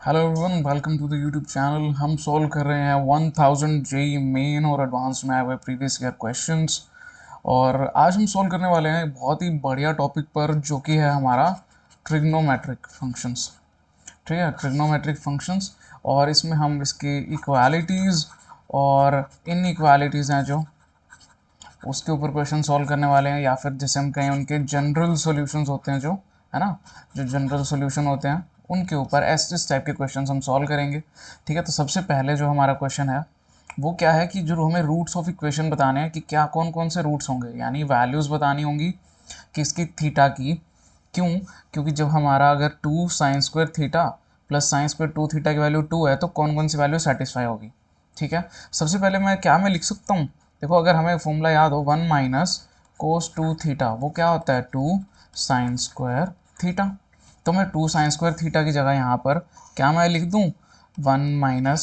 Hello everyone, welcome to the YouTube channel. हम solve कर रहे हैं 1000 जेई मेन और एडवांस में आए हुए प्रीवियस ईयर क्वेश्चंस। और आज हम सॉल्व करने वाले हैं एक बहुत ही बढ़िया टॉपिक पर, जो कि है हमारा ट्रिग्नोमेट्रिक फंक्शंस। ठीक है, ट्रिग्नोमेट्रिक फंक्शंस। और इसमें हम इसकी इक्वालिटीज़ और इनइक्वालिटीज़ हैं जो उसके ऊपर क्वेश्चन सॉल्व करने वाले हैं, या फिर जैसे हम कहें उनके जनरल सॉल्यूशंस होते हैं जो, है ना, जो जनरल सॉल्यूशन होते हैं उनके ऊपर इस टाइप के क्वेश्चंस हम सॉल्व करेंगे। ठीक है, तो सबसे पहले जो हमारा क्वेश्चन है वो क्या है कि जो हमें रूट्स ऑफ इक्वेशन बताने हैं कि क्या कौन कौन से रूट्स होंगे, यानी वैल्यूज़ बतानी होंगी किसकी, थीटा की। क्यों? क्योंकि जब हमारा अगर 2 sin² theta plus sin² 2 theta की वैल्यू 2 है तो कौन कौन सी वैल्यू सेटिस्फाई होगी। ठीक है, सबसे पहले मैं लिख सकता हूँ। देखो, अगर हमें फॉर्मूला याद हो 1 माइनस कोस 2 थीटा, वो क्या होता है 2 sin² थीटा। तो मैं 2 sin² थीटा की जगह यहाँ पर क्या मैं लिख दूँ 1 माइनस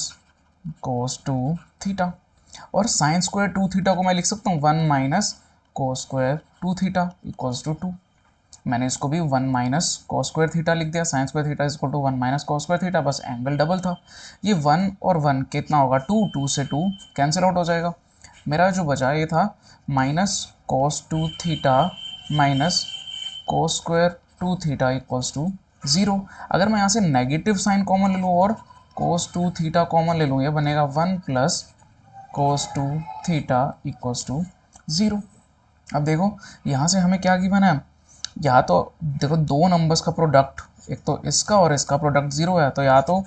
कोस 2 थीटा। और sin²2 थीटा को मैं लिख सकता हूँ 1 minus cos²2 theta equals to 2। मैंने इसको भी 1 माइनस cos² थीटा लिख दिया। sin² theta is equal to 1 minus cos² theta, बस एंगल डबल था। ये 1 और 1 कितना होगा 2, 2 से 2 कैंसिल आउट हो जाएगा। मेरा जो बचा ये था minus cos2 theta minus cos²2 theta equals to 0। अगर मैं यहाँ से नेगेटिव साइन कॉमन ले लूँ और cos2 थीटा कॉमन ले लूँ, ये बनेगा 1 plus cos2 theta equals to 0। अब देखो, यहाँ से हमें क्या गिवन है, या तो देखो दो नंबर्स का प्रोडक्ट, एक तो इसका और इसका प्रोडक्ट 0 है, तो या तो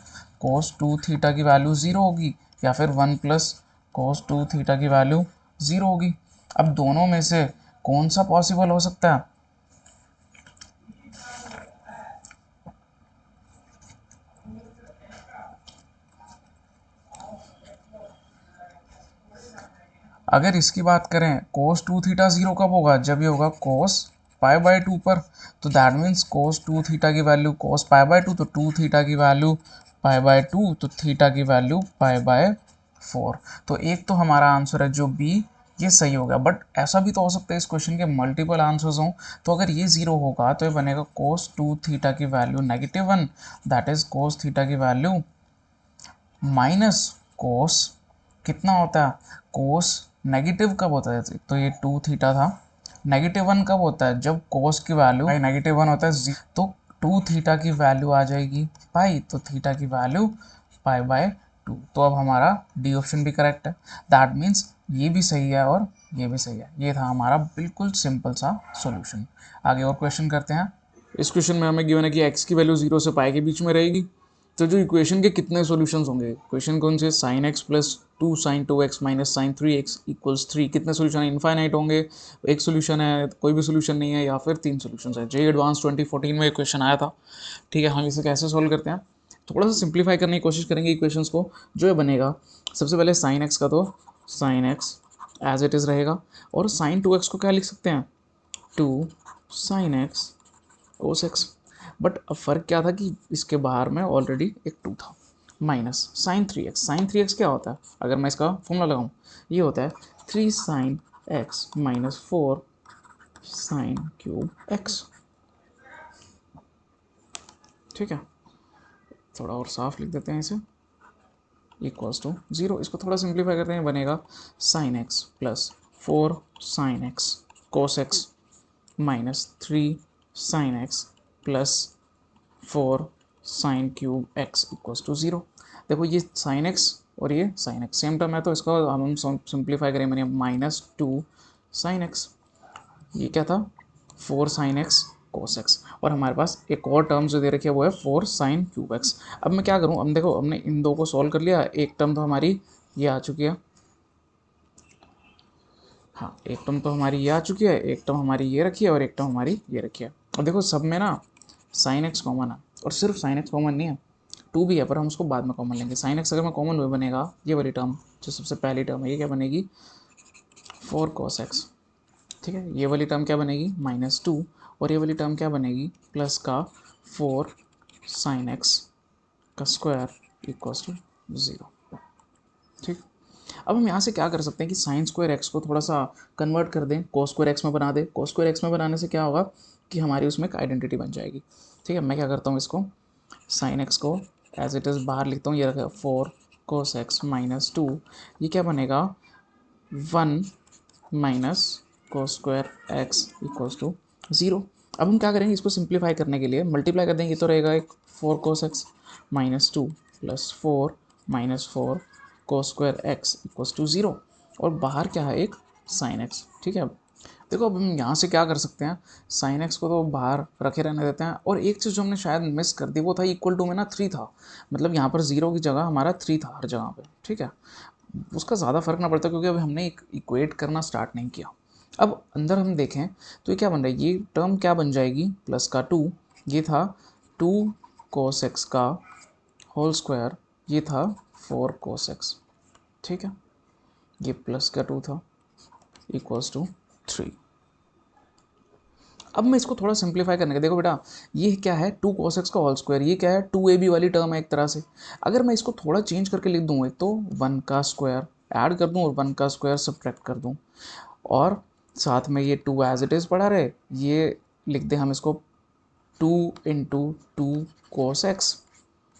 cos2 थीटा की वैल्यू 0 होगी या फिर 1 प्लस cos2 थीटा की वैल्यू 0 होगी। अब दोनों में से कौन सा पॉसिबल हो सकता है? अगर इसकी बात करें cos2 थीटा 0 कब होगा, जब ये होगा cos π/2 पर। तो दैट मीन्स cos2 थीटा की वैल्यू cos π/2, तो 2 थीटा की वैल्यू π/2, तो थीटा की वैल्यू π/4। तो एक तो हमारा आंसर है जो बी, ये सही होगा। बट ऐसा भी तो हो सकता है इस क्वेश्चन के मल्टीपल आंसर्स हों। तो अगर ये 0 होगा तो ये बनेगा cos2 थीटा की value -1, that is cos theta की वैल्यू माइनस कोस कितना होता है, कोस नेगेटिव कब होता है, तो ये 2 थीटा था। -1 कब होता है, जब कोस की वैल्यू -1 होता है, तो 2 थीटा की वैल्यू आ जाएगी पाई, तो थीटा की वैल्यू π/2। तो अब हमारा डी ऑप्शन भी करेक्ट है। दैट मीन्स ये भी सही है और ये भी सही है। ये था हमारा बिल्कुल सिंपल सा सॉल्यूशन। आगे और क्वेश्चन करते हैं। इस क्वेश्चन में हमें गिवन है कि x की वैल्यू 0 से पाई के बीच में रहेगी। तो जो इक्वेशन के कितने सॉल्यूशंस होंगे, इक्वेशन कौन से, sin x plus 2 sin 2x minus sin 3x equals 3, कितने सॉल्यूशन है, इनफाइनाइट होंगे। एक सॉल्यूशन है, कोई भी सॉल्यूशन नहीं है, या फिर 3 सॉल्यूशंस है। जे एडवांस 2014 में एक क्वेश्चन आया था। ठीक है, हम इसे कैसे सॉल्व करते हैं, थोड़ा सा सिंप्लीफाई करने की कोशिश करेंगे इक्वेशंस को। जो ये बनेगा, सबसे पहले sin x का तो sin x as it is रहेगा, और sin 2x को क्या लिख सकते हैं 2 sin x cos x। But अब फ़र्क क्या था कि इसके बाहर में ऑलरेडी एक 2 था, माइनस sin 3x क्या होता है, अगर मैं इसका फॉर्मूला लगाऊं, ये होता है 3 sin x minus 4 sin³ x। ठीक है, थोड़ा और साफ लिख देते हैं इसे, इक्वल्स टू 0। इसको थोड़ा सिंप्लीफाई करते हैं, बनेगा sin x plus 4 sin x cos x minus 3 sin x plus 4 sin³ x equals to 0। देखो, ये sin x और ये sin x सेम टर्म है, तो इसको हम सिंप्लीफाई करें, मैंने -2 sin x। ये क्या था 4 sin x cos x, और हमारे पास एक और टर्म जो दे रखी है वो है 4 sin³x। अब मैं क्या करूँ, अब देखो हमने इन दो को सॉल्व कर लिया। एक टर्म तो हमारी ये आ चुकी है, हाँ, एक टर्म तो हमारी ये आ चुकी है, एक टर्म हमारी ये रखी है और एक टर्म हमारी ये रखी है। और देखो सब में ना sin x कॉमन है, और सिर्फ sin x कॉमन नहीं है, 2 भी है, पर हम उसको बाद में कॉमन लेंगे। sin x अगर मैं कॉमन हुए बनेगा ये वाली टर्म, जो सबसे पहली टर्म है, ये क्या बनेगी 4 cos x। ठीक है, ये वाली टर्म क्या बनेगी -2, और ये वाली टर्म क्या बनेगी प्लस का 4 sin x का स्क्वायर इक्वल्स टू 0। ठीक, अब हम यहाँ से क्या कर सकते हैं कि sin² x को थोड़ा सा कन्वर्ट कर दें, cos² x में बना दें। cos² x में बनाने से क्या होगा कि हमारी उसमें एक आइडेंटिटी बन जाएगी। ठीक है, मैं क्या करता हूँ, इसको sin x को एज इट इज़ बाहर लिखता हूँ, ये रखा 4 cos x माइनस 2, ये क्या बनेगा 1 minus cos square x equals to 0। अब हम क्या करेंगे, इसको सिंप्लीफाई करने के लिए मल्टीप्लाई कर देंगे, तो रहेगा एक 4 cos x minus 2 plus 4 minus 4 cos square x equals to 0, और बाहर क्या है एक साइन एक्स। ठीक है, अब देखो अब हम यहाँ से क्या कर सकते हैं, साइन एक्स को तो बाहर रखे रहने देते हैं, और एक चीज़ जो हमने शायद मिस कर दी वो था इक्वल टू में ना 3 था, मतलब यहाँ पर 0 की जगह हमारा 3 था हर जगह पे। ठीक है, उसका ज़्यादा फर्क ना पड़ता क्योंकि अभी हमने एक इक्वेट करना स्टार्ट नहीं किया। अब अंदर हम देखें तो ये क्या बन रहा है, ये टर्म क्या बन जाएगी प्लस का 2, ये था 2 cos x का होल स्क्वायर, ये था 4 cos x। ठीक है, ये प्लस का 2 था इक्वल्स टू 3। अब मैं इसको थोड़ा सिंप्लीफाई करने का, देखो बेटा ये क्या है 2 cos x का होल स्क्वायर, ये क्या है 2ab वाली टर्म है एक तरह से। अगर मैं इसको थोड़ा चेंज करके लिख दूँ, एक तो 1 का स्क्वायर ऐड कर दूँ और 1 का स्क्वायर सब्ट्रैक्ट कर दूँ, और साथ में ये 2 एज इट इज़ पड़ा रहे, ये लिख दें हम इसको 2 इंटू 2 कोस एक्स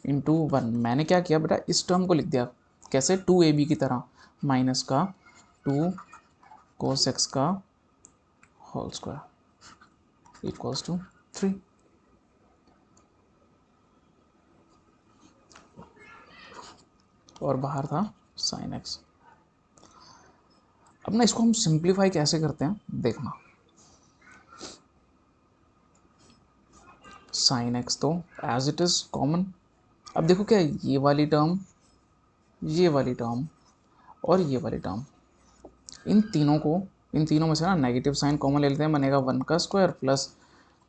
इंटू 1। मैंने क्या किया बेटा, इस टर्म को लिख दिया कैसे 2ab की तरह, माइनस का 2 कोस एक्स का होल स्क्वायर इक्वल्स टू 3। और बाहर था साइन एक्स। अब ना इसको हम सिंप्लीफाई कैसे करते हैं देखना, साइन एक्स तो एज इट इज़ कॉमन। अब देखो क्या है, ये वाली टर्म, ये वाली टर्म और ये वाली टर्म, इन तीनों को, इन तीनों में से ना नेगेटिव साइन कॉमन ले लेते हैं, बनेगा 1 का स्क्वायर प्लस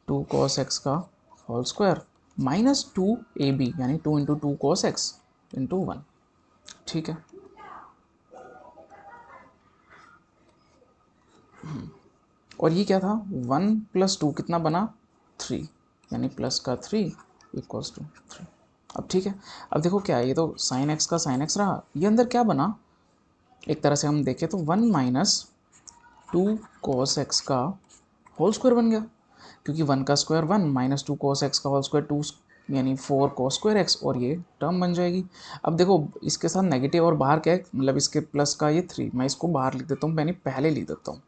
2 cos x का होल स्क्वायर माइनस 2ab यानी 2 इंटू 2 cos x इंटू 1। ठीक है, और ये क्या था 1 प्लस 2 कितना बना 3, यानी प्लस का 3 इक्वल्स टू 3। अब ठीक है, अब देखो क्या है, ये तो साइन एक्स का साइन एक्स रहा, ये अंदर क्या बना, एक तरह से हम देखें तो 1 माइनस 2 cos x का होल स्क्वायर बन गया, क्योंकि 1 का स्क्वायर 1 माइनस 2 cos x का होल स्क्वायर 2, यानी 4 cos स्क्वायर x, और ये टर्म बन जाएगी। अब देखो इसके साथ नेगेटिव और बाहर क्या है, मतलब इसके प्लस का ये 3, मैं इसको बाहर लिख देता हूँ, मैंने पहले लिख देता हूँ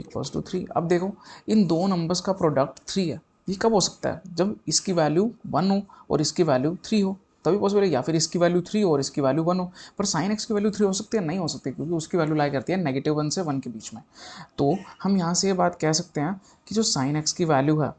इक्वल्स टू 3। अब देखो इन दो नंबर्स का प्रोडक्ट 3 है, ये कब हो सकता है, जब इसकी वैल्यू 1 हो और इसकी वैल्यू 3 हो, तभी पॉसिबल है, या फिर इसकी वैल्यू 3 हो और इसकी वैल्यू 1 हो। पर साइन एक्स की वैल्यू 3 हो सकती है, नहीं हो सकती, क्योंकि उसकी वैल्यू लाई करती है -1 से 1 के बीच में। तो हम यहाँ से ये बात कह सकते हैं कि जो साइन एक्स की वैल्यू है,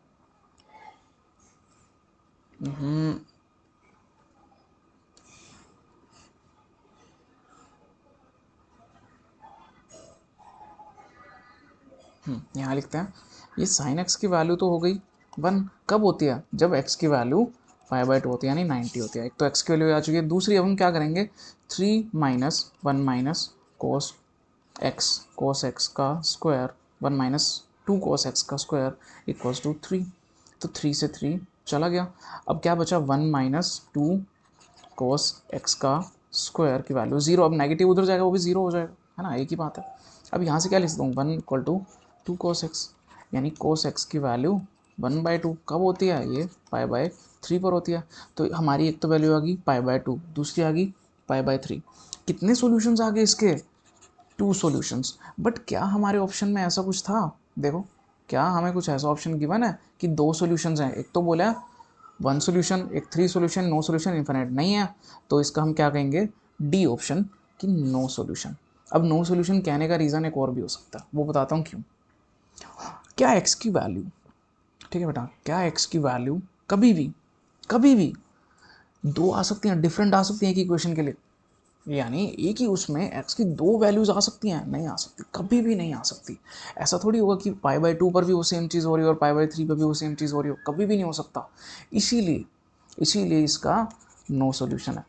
यहाँ लिखते हैं, ये साइन एक्स की वैल्यू तो हो गई 1, कब होती है, जब एक्स की वैल्यू 5/2 होती है, यानी 90 होती है। एक तो एक्स की वैल्यू आ चुकी है, दूसरी अब हम क्या करेंगे 3 माइनस 1 माइनस कोस एक्स का स्क्वायर 1 माइनस 2 कोस एक्स का स्क्वायर इक्वल्स टू 3। तो 3 से 3 चला गया, अब क्या बचा 1 माइनस 2 कोस एक्स का स्क्वायर की वैल्यू 0, अब नेगेटिव उधर जाएगा वो भी 0 हो जाएगा, है ना, एक ही बात है। अब यहाँ से क्या लिख सकता हूँ 1 इक्वल टू 2 कोस एक्स, यानी कोस एक्स की वैल्यू 1/2 कब होती है, ये π/3 पर होती है। तो हमारी एक तो वैल्यू आ गई π/2, दूसरी आ गई π/3। कितने सॉल्यूशंस आ गए इसके, 2 सॉल्यूशंस। बट क्या हमारे ऑप्शन में ऐसा कुछ था, देखो क्या हमें कुछ ऐसा ऑप्शन गिवन है कि 2 सॉल्यूशंस हैं, एक तो बोला 1 सॉल्यूशन, एक 3 सॉल्यूशन, नो सॉल्यूशन, इन्फिनिट नहीं है, तो इसका हम क्या कहेंगे डी ऑप्शन कि नो सॉल्यूशन। अब नो सॉल्यूशन कहने का रीज़न एक और भी हो सकता है, वो बताता हूँ क्यों। क्या एक्स की वैल्यू, ठीक है बेटा, क्या एक्स की वैल्यू कभी भी दो आ सकती हैं, डिफरेंट आ सकती हैं एक इक्वेशन के लिए, यानी एक ही उसमें x की दो वैल्यूज आ सकती हैं, नहीं आ सकती, कभी भी नहीं आ सकती। ऐसा थोड़ी होगा कि π/2 पर भी वो सेम चीज़ हो रही है और π/3 पर भी वो सेम चीज़ हो रही हो, कभी भी नहीं हो सकता। इसीलिए इसीलिए इसका नो सॉल्यूशन है।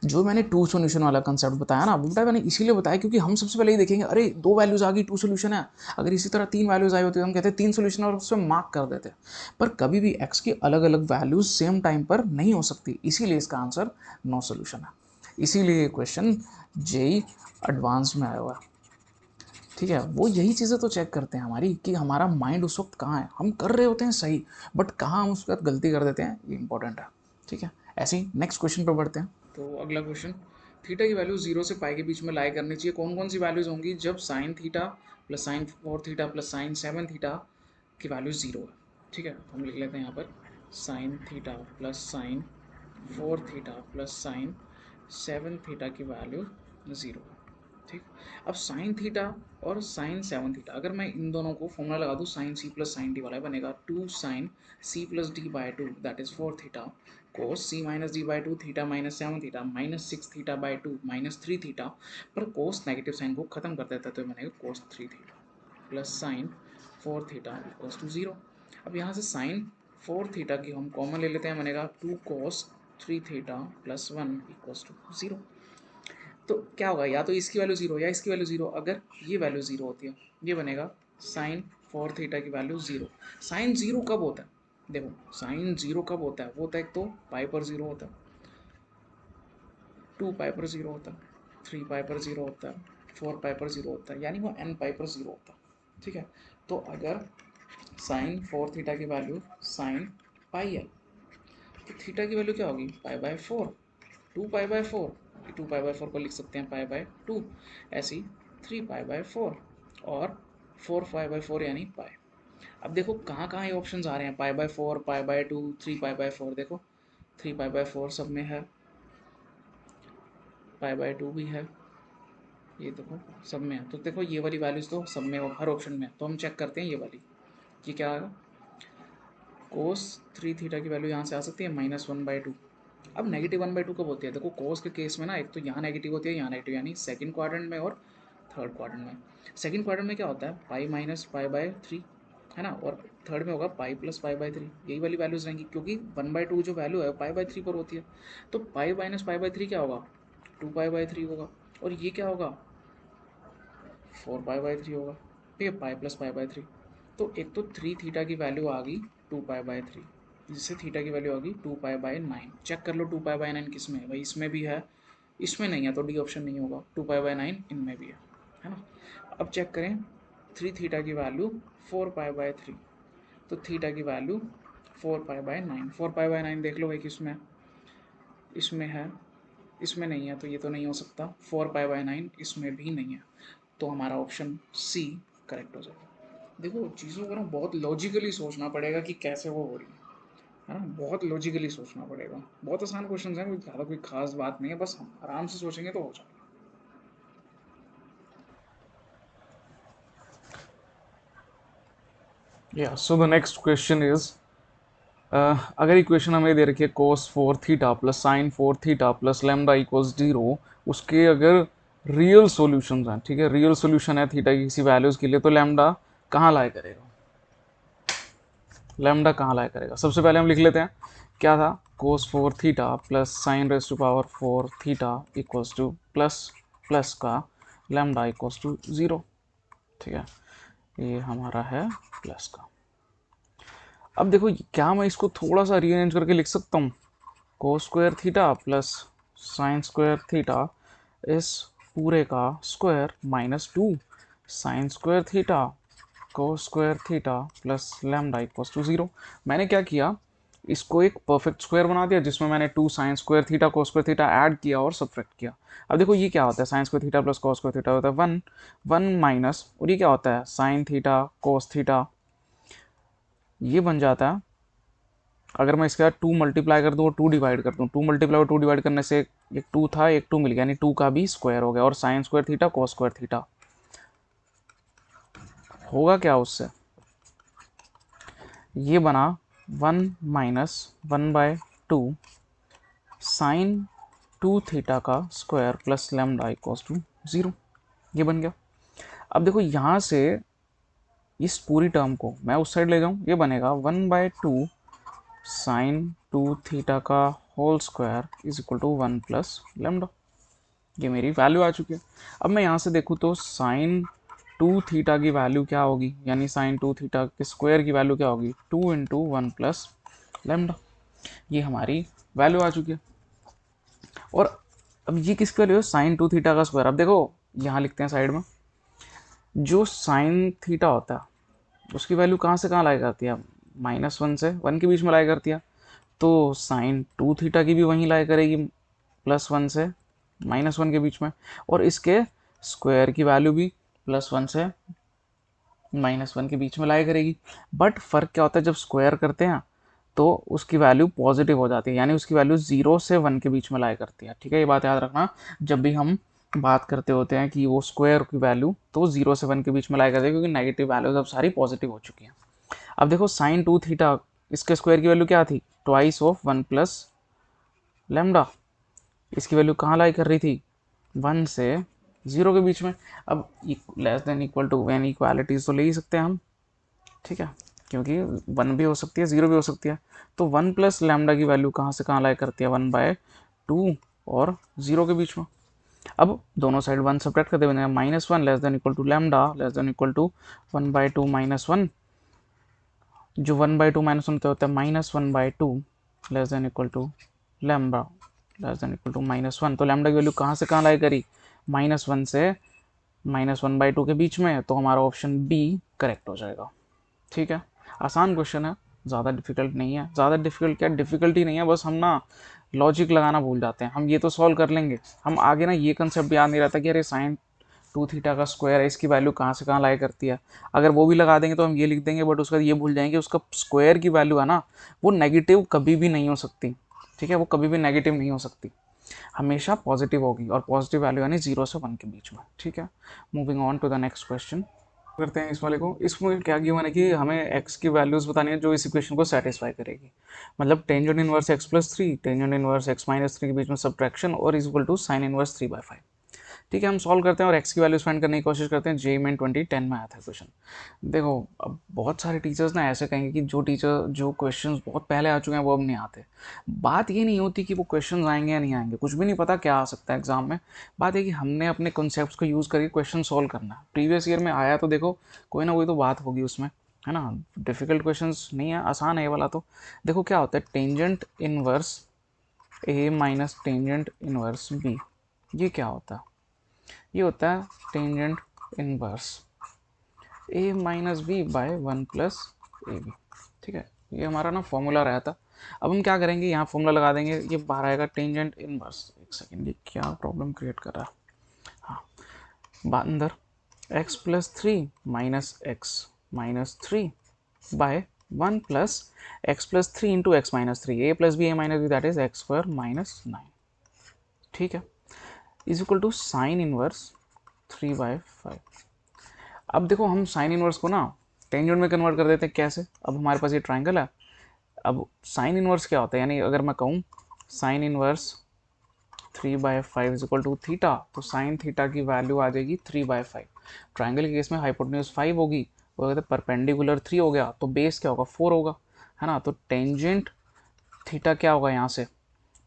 जो मैंने 2 सॉल्यूशन वाला कंसेप्ट बताया ना, वो मैंने इसीलिए बताया क्योंकि हम सबसे पहले ही देखेंगे अरे 2 वैल्यूज आ गई 2 सॉल्यूशन है। अगर इसी तरह 3 वैल्यूज आई होती तो हम कहते 3 सॉल्यूशन और उसमें मार्क कर देते। पर कभी भी x की अलग अलग वैल्यूज सेम टाइम पर नहीं हो सकती, इसीलिए इसका आंसर नो सॉल्यूशन है। इसीलिए ये क्वेश्चन जेई एडवांस में आया हुआ है। ठीक है, वो यही चीज़ें तो चेक करते हैं हमारी कि हमारा माइंड उस वक्त कहाँ है, हम कर रहे होते हैं सही, बट कहाँ हम उस वक्त गलती कर देते हैं, ये इंपॉर्टेंट है। ठीक है, ऐसे ही नेक्स्ट क्वेश्चन पर बढ़ते हैं। तो अगला क्वेश्चन, थीटा की वैल्यू 0 से पाई के बीच में लाई करनी चाहिए, कौन कौन सी वैल्यूज होंगी जब sign theta plus sine 4 theta plus sine 7 theta की वैल्यू 0 है। ठीक है, तो हम लिख लेते हैं यहाँ पर sine theta plus sine 4 theta plus sine 7 theta की वैल्यू 0 है। ठीक, अब साइन थीटा और साइन 7 थीटा, अगर मैं इन दोनों को फॉर्मूला लगा दूँ sine C plus sine D वाला, बनेगा 2 sine C plus D by 2 that is 4 theta cos C minus D by 2 theta minus 7 theta minus 6 theta by 2 minus 3 theta, पर कोस नेगेटिव साइन को खत्म कर देता है तो बनेगा cos 3 theta plus sine 4 theta equals to 0। अब यहाँ से साइन 4 थीटा की हम कॉमन ले लेते हैं, बनेगा 2 कोस 3 थीटा प्लस 1 इक्वल्स टू 0। तो क्या होगा, या तो इसकी वैल्यू 0 या इसकी वैल्यू 0, अगर ये वैल्यू 0 होती है ये बनेगा साइन 4 थीटा की वैल्यू 0। साइन 0 कब होता है, देखो साइन 0 कब होता है, वो होता है एक तो पाई पर 0 होता है, 2 पाई पर 0 होता है, 3 पाई पर 0 होता है, 4 पाई पर 0 होता है, यानी वो n पाई पर 0 होता है। ठीक है, तो अगर साइन 4 थीटा की वैल्यू साइन पाई है तो थीटा की वैल्यू क्या होगी, pi by 4, 2 pi by 4, 2 pi by 4 को लिख सकते हैं पाई बाय 2, ऐसी 3 पाई बाय 4 और 4 पाई बाय 4 यानी पाई। अब देखो कहाँ कहाँ ये ऑप्शन आ रहे हैं, pi by 4, pi by 2, 3 pi by 4, देखो 3 पाई बाय 4 सब में है, पाई बाय 2 भी है, ये देखो सब में है, तो देखो ये वाली वैल्यूज तो सब में हर ऑप्शन में है, तो हम चेक करते हैं ये वाली, ये क्या आएगा, कोस 3 थीटा की वैल्यू यहाँ से आ सकती है -1/2। अब नेगेटिव 1/2 कब होती है, देखो कोस के केस में ना एक तो यहाँ नेगेटिव होती है, यहाँ नेगेटिव, यानी सेकंड क्वाड्रेंट में और थर्ड क्वाड्रेंट में। सेकंड क्वाड्रेंट में क्या होता है, पाई माइनस पाई बाय 3 है ना, और थर्ड में होगा पाई प्लस पाई बाय 3, यही वाली वैल्यूज रहेंगी, क्योंकि 1/2 जो वैल्यू है पाई बाय 3 पर होती है, तो पाई माइनस पाई बाय 3 क्या होगा, 2 पाई बाय 3 होगा, और ये क्या होगा, 4 पाई बाय 3 होगा, ठीक है, पाई प्लस पाई बाय 3। तो एक तो 3 थीटा की वैल्यू आ गई 2 पाई बाय 3, जिससे थीटा की वैल्यू आ गई 2 पाई बाय 9। चेक कर लो 2 पाई बाय 9 किस में है, भाई इसमें भी है, इसमें नहीं है तो डी ऑप्शन नहीं होगा, 2 पाई बाय 9 इनमें भी है ना। अब चेक करें 3 थीटा की वैल्यू 4 पाई बाय 3, तो थीटा की value 4 pi by 9, 4 pi by 9 देख लो भाई किसमें है, इसमें है, इसमें नहीं है तो ये तो नहीं हो सकता, 4 पाई बाय 9 इसमें भी नहीं है, तो हमारा ऑप्शन सी करेक्ट हो जाएगा। देखो चीज़ों को ना बहुत लॉजिकली सोचना पड़ेगा कि कैसे वो हो रही है ना, बहुत लॉजिकली सोचना पड़ेगा, बहुत आसान क्वेश्चन हैं, कोई ज़्यादा कोई खास बात नहीं है, बस हम आराम से सोचेंगे तो हो जाएगा। So the next question is, अगर इक्वेशन हमें दे रखी है कोस 4 theta plus sine 4 theta plus lambda equals 0, उसके अगर रियल सॉल्यूशंस हैं, ठीक है, रियल सॉल्यूशन है थीटा की किसी वैल्यूज़ के लिए, तो लेमडा कहाँ लाया करेगा, लेमडा कहाँ लाया करेगा। सबसे पहले हम लिख लेते हैं क्या था, cos 4 theta plus sine raise to power 4 theta equals to plus plus का लेमडा इक्वल्स टू 0। ठीक है, ये हमारा है प्लस का। अब देखो क्या मैं इसको थोड़ा सा रीअरेंज करके लिख सकता हूँ, cos square theta plus sine square theta इस पूरे का square -2 sine square theta cos square theta plus lambda equals to 0। मैंने क्या किया, इसको एक परफेक्ट स्क्वायर बना दिया जिसमें मैंने 2 sine square theta cos square theta add किया और सब्ट्रैक्ट किया। अब देखो ये क्या होता है, sign square theta plus cos square theta होता है 1 1 माइनस, और ये क्या होता है साइन थीटा कोस थीटा, ये बन जाता है, अगर मैं इसके साथ 2 मल्टीप्लाई कर दूँ और 2 डिवाइड कर दूँ, 2 मल्टीप्लाई और 2 डिवाइड करने से एक 2 था एक 2 मिल गया, यानी 2 का भी स्क्वायर हो गया, और sine square theta cos square theta होगा क्या उससे, ये बना 1 माइनस 1/2 साइन 2 थीटा का square plus lambda equals to 0, ये बन गया। अब देखो यहाँ से इस पूरी टर्म को मैं उस साइड ले जाऊँ, ये बनेगा 1/2 साइन 2 थीटा का whole square is equal to 1 plus lambda, ये मेरी वैल्यू आ चुकी है। अब मैं यहाँ से देखूँ तो साइन 2 थीटा की वैल्यू क्या होगी, यानी साइन 2 थीटा के स्क्वायर की वैल्यू क्या होगी, 2 इंटू 1 प्लस लेमडा, ये हमारी वैल्यू आ चुकी है। और अब ये किसकी वैल्यू है, साइन 2 थीटा का स्क्वायर। अब देखो यहाँ लिखते हैं साइड में, जो साइन थीटा होता है उसकी वैल्यू कहाँ से कहाँ लाई करती है, -1 से 1 के बीच में लाई करती है, तो साइन 2 थीटा की भी वहीं लाई करेगी +1 से -1 के बीच में, और इसके स्क्वायर की वैल्यू भी +1 से -1 के बीच में लाई करेगी। बट फ़र्क क्या होता है, जब स्क्वायर करते हैं तो उसकी वैल्यू पॉजिटिव हो जाती है, यानी उसकी वैल्यू 0 से 1 के बीच में लाई करती है। ठीक है, ये बात याद रखना जब भी हम बात करते होते हैं कि वो स्क्वायर की वैल्यू तो 0 से 1 के बीच में लाई करती है, क्योंकि नेगेटिव वैल्यूज अब सारी पॉजिटिव हो चुकी हैं। अब देखो साइन 2 थीटा, इसके स्क्वायर की वैल्यू क्या थी, ट्वाइस ऑफ 1 प्लस लेमडा। इसकी वैल्यू कहाँ लाई कर रही थी, 1 से 0 के बीच में। अब less than equal to inequalities तो ले ही सकते हैं हम, ठीक है, क्योंकि 1 भी हो सकती है 0 भी हो सकती है। तो 1 प्लस लैम्डा की वैल्यू कहाँ से कहाँ लाई करती है, 1/2 और 0 के बीच में। अब दोनों साइड 1 सब्ट्रैक्ट करते बनेगा -1 less than equal to lambda less than equal to 1/2 -1, जो 1/2 -1 होता है -1/2 less than equal to lambda less than equal to -1। तो लैम्डा की वैल्यू कहाँ से कहाँ लाई करी, -1 से -1/2 के बीच में, तो हमारा ऑप्शन बी करेक्ट हो जाएगा। ठीक है, आसान क्वेश्चन है, ज़्यादा डिफिकल्ट नहीं है। ज़्यादा डिफिकल्ट क्या, डिफिकल्टी नहीं है, बस हम ना लॉजिक लगाना भूल जाते हैं। हम ये तो सॉल्व कर लेंगे, हम आगे ना ये कंसेप्ट भी याद नहीं रहता कि अरे साइन 2 थीटा का स्क्वायर है, इसकी वैल्यू कहाँ से कहाँ लाई करती है। अगर वो भी लगा देंगे तो हम ये लिख देंगे, बट उसका ये भूल जाएंगे उसका स्क्वायर की वैल्यू है ना, वो नेगेटिव कभी भी नहीं हो सकती। ठीक है, वो कभी भी नेगेटिव नहीं हो सकती, हमेशा पॉजिटिव होगी, और पॉजिटिव वैल्यू यानी 0 से 1 के बीच में। ठीक है, moving on to the next question करते हैं इस वाले को। इसमें क्या गिवन है कि हमें x की वैल्यूज बतानी है जो इस इक्वेशन को सेटिस्फाई करेगी। मतलब tangent inverse x+3 tangent inverse x-3 के बीच में सब्ट्रैक्शन और is equal to sine inverse 3/5। ठीक है, हम सॉल्व करते हैं और x की वैल्यूज फाइंड करने की कोशिश करते हैं। जेईई मेन 2010 में आया था क्वेश्चन। देखो, अब बहुत सारे टीचर्स ना ऐसे कहेंगे कि जो क्वेश्चंस बहुत पहले आ चुके हैं वो अब नहीं आते। बात ये नहीं होती कि वो क्वेश्चंस आएंगे या नहीं आएंगे, कुछ भी नहीं पता क्या आ सकता है एग्जाम में। बात है कि हमने अपने कॉन्सेप्ट्स को यूज़ करके क्वेश्चन सॉल्व करना है। प्रीवियस ईयर में आया तो देखो कोई ना कोई तो बात होगी उसमें, है ना। डिफिकल्ट क्वेश्चंस नहीं है, आसान है ये वाला। तो देखो क्या होता है, tangent inverse A minus tangent inverse B, ये क्या होता है, ये होता है tangent inverse A minus B by 1 plus A B. ठीक है, ये हमारा ना फॉर्मूला रहा था। अब हम क्या करेंगे, यहाँ फॉर्मूला लगा देंगे, ये बाहर आएगा टेंजेंट इनवर्स। एक सेकेंड, ये क्या प्रॉब्लम क्रिएट कर रहा है। हाँ, अंदर x+3 -x-3 by 1 plus x+3 into x-3, a plus B A minus B, that is x² - 9। ठीक है, is equal to sine inverse 3/5। अब देखो हम साइन इनवर्स को ना टेंजेंट में कन्वर्ट कर देते हैं। कैसे, अब हमारे पास ये ट्राइंगल है। अब साइन इनवर्स क्या होता है, यानी अगर मैं कहूँ sine inverse 3/5 is equal to theta, तो साइन थीटा की वैल्यू आ जाएगी 3/5। ट्राइंगल के केस में हाइपोटेन्यूज 5 होगी, वो कहते हैं परपेंडिकुलर 3 हो गया, तो बेस क्या होगा, 4 होगा, है ना। तो टेंजेंट थीटा क्या होगा यहाँ से,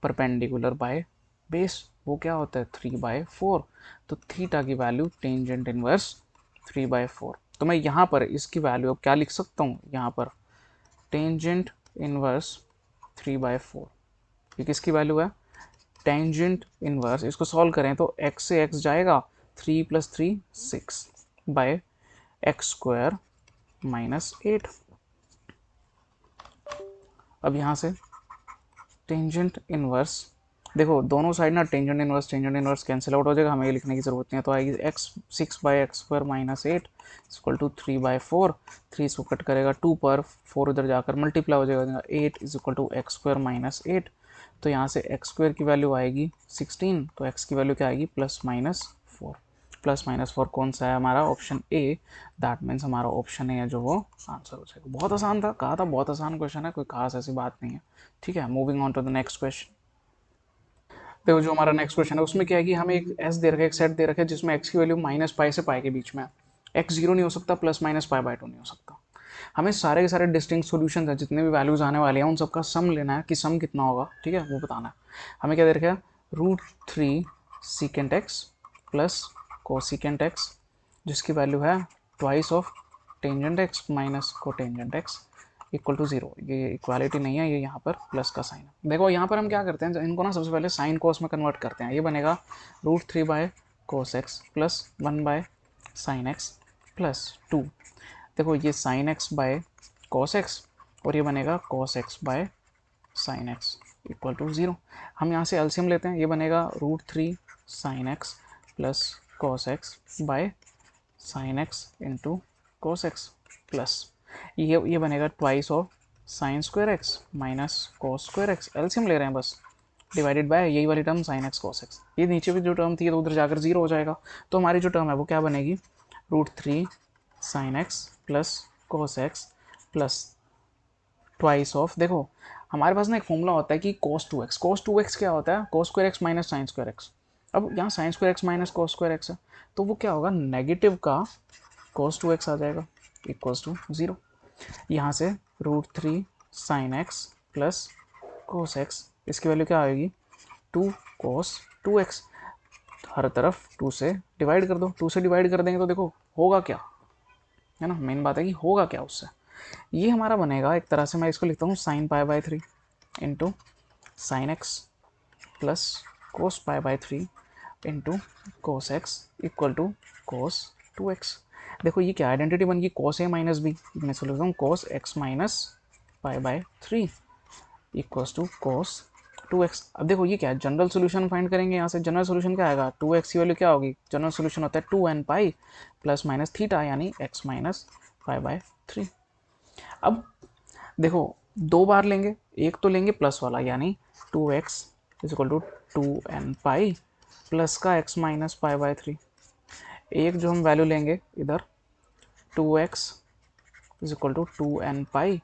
परपेंडिकुलर बाय बेस, वो क्या होता है 3/4। तो थीटा की वैल्यू टेंजेंट इनवर्स 3/4। तो मैं यहाँ पर इसकी वैल्यू अब क्या लिख सकता हूँ, यहाँ पर टेंजेंट इनवर्स 3/4, ये किसकी वैल्यू है, टेंजेंट इनवर्स। इसको सॉल्व करें तो x से x जाएगा, 3 + 3 6 बाय x² - 8। अब यहाँ से टेंजेंट इनवर्स, देखो दोनों साइड ना टेंजेंट इनवर्स कैंसिल आउट हो जाएगा, हमें ये लिखने की जरूरत नहीं है। तो आएगी x 6 by x² - 8 equal to 3/4। 3 इसको कट करेगा 2 पर, 4 उधर जाकर मल्टीप्लाई हो जाएगा, 8 इज इक्वल टू x² - 8। तो यहाँ से x² की वैल्यू आएगी 16, तो x की वैल्यू क्या आएगी +-4। +-4 कौन सा है हमारा, ऑप्शन ए। दैट मीन्स हमारा ऑप्शन ए है जो वो आंसर हो जाएगा। बहुत आसान था, कहा था बहुत आसान क्वेश्चन है, कोई खास ऐसी बात नहीं है। ठीक है, moving on to the next question. देखो जो हमारा नेक्स्ट क्वेश्चन है उसमें क्या है कि हमें एक एस दे रखा है, एक सेट दे रखा है जिसमें एक्स की वैल्यू -π से π के बीच में है। एक्स 0 नहीं हो सकता, +-π/2 नहीं हो सकता। हमें सारे के सारे डिस्टिंक्ट सॉल्यूशन है, जितने भी वैल्यूज आने वाले हैं उन सबका सम लेना है कि सम कितना होगा। ठीक है, वो बताना है। हमें क्या दे रखा है, √3 secant x plus cosecant x, जिसकी वैल्यू है twice of tangent x minus cotangent x equal to 0। ये इक्वालिटी नहीं है, ये यहाँ पर प्लस का साइन है। देखो यहाँ पर हम क्या करते हैं, इनको ना सबसे पहले साइन कोस में कन्वर्ट करते हैं। ये बनेगा √3/cos x plus 1/sin x plus 2। देखो ये sin x/cos x और ये बनेगा cos x/sin sine x equal to 0। हम यहाँ से एलसीएम लेते हैं, ये बनेगा √3 sign x plus cos x by sine x into cos x plus ये बनेगा twice of sine square x minus cos square x, LCM ले रहे हैं बस, डिवाइडेड बाय यही वाली term sine x cos x. ये नीचे भी जो टर्म थी तो उधर जाकर 0 हो जाएगा, तो हमारी जो टर्म है वो क्या बनेगी, √3 sign x plus cos x plus twice of, देखो हमारे पास ना एक फॉर्मूला होता है कि cos 2x क्या होता है, cos square x minus sine square x. अब यहाँ sine square x minus cos square x है, तो वो क्या होगा, नेगेटिव का cos 2x आ जाएगा इक्वल्स टू 0। यहाँ से √3 sign x plus cos x, इसकी वैल्यू क्या आएगी, 2 cos 2x, हर तरफ 2 से डिवाइड कर दो, 2 से डिवाइड कर देंगे तो देखो होगा क्या, है ना, मेन बात है कि होगा क्या उससे। ये हमारा बनेगा एक तरह से, मैं इसको लिखता हूँ sine pi by 3 into sine x plus cos pi by 3 into cos x equal to cos 2x। देखो ये क्या आइडेंटिटी बन गई, cos a माइनस बी, मैं इसको लिखता हूँ cos x minus pi by 3 equals to cos 2x। अब देखो ये क्या है, जनरल सोल्यूशन फाइंड करेंगे, यहाँ से जनरल सोल्यूशन क्या आएगा, 2x की वैल्यू क्या होगी, जनरल सोल्यूशन होता है 2n pi plus minus theta यानी x माइनस पाई बाय 3। अब देखो दो बार लेंगे, एक तो लेंगे प्लस वाला यानी 2x is equal to 2n pi plus का x माइनस पाई बाय 3, एक जो हम वैल्यू लेंगे इधर 2x is equal to 2n pi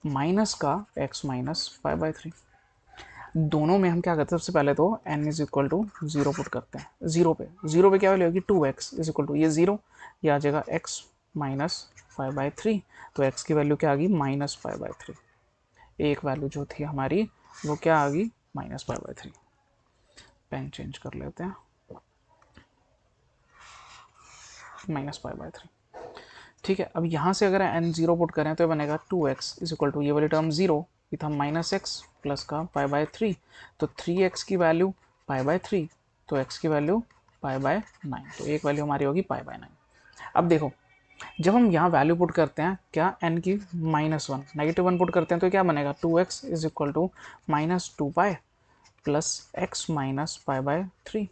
minus का x माइनस पाई बाय 3। दोनों में हम क्या करते हैं, सबसे पहले तो n is equal to 0 put करते हैं, 0 पे क्या वैल्यू होगी, 2x इज इक्वल टू ये 0, ये आ जाएगा x माइनस पाई बाय 3, तो x की वैल्यू क्या आ गई, माइनस पाई बाय 3। एक वैल्यू जो थी हमारी वो क्या आ गई, minus pi by 3। Pen change कर लेते हैं, माइनस पाई बाय 3। ठीक है, अब यहाँ से अगर n 0 पुट करें तो ये बनेगा 2x इज इक्वल टू ये वाली टर्म 0, ये था माइनस एक्स प्लस का पाई बाय 3, तो 3x की वैल्यू पाई बाय 3, तो x की वैल्यू पाई बाय 9, तो एक वैल्यू हमारी होगी पाई बाय 9। अब देखो जब हम यहाँ वैल्यू पुट करते हैं क्या, n की -1 -1 पुट करते हैं तो क्या बनेगा, 2x is equal to -2 pi plus x minus pi by 3।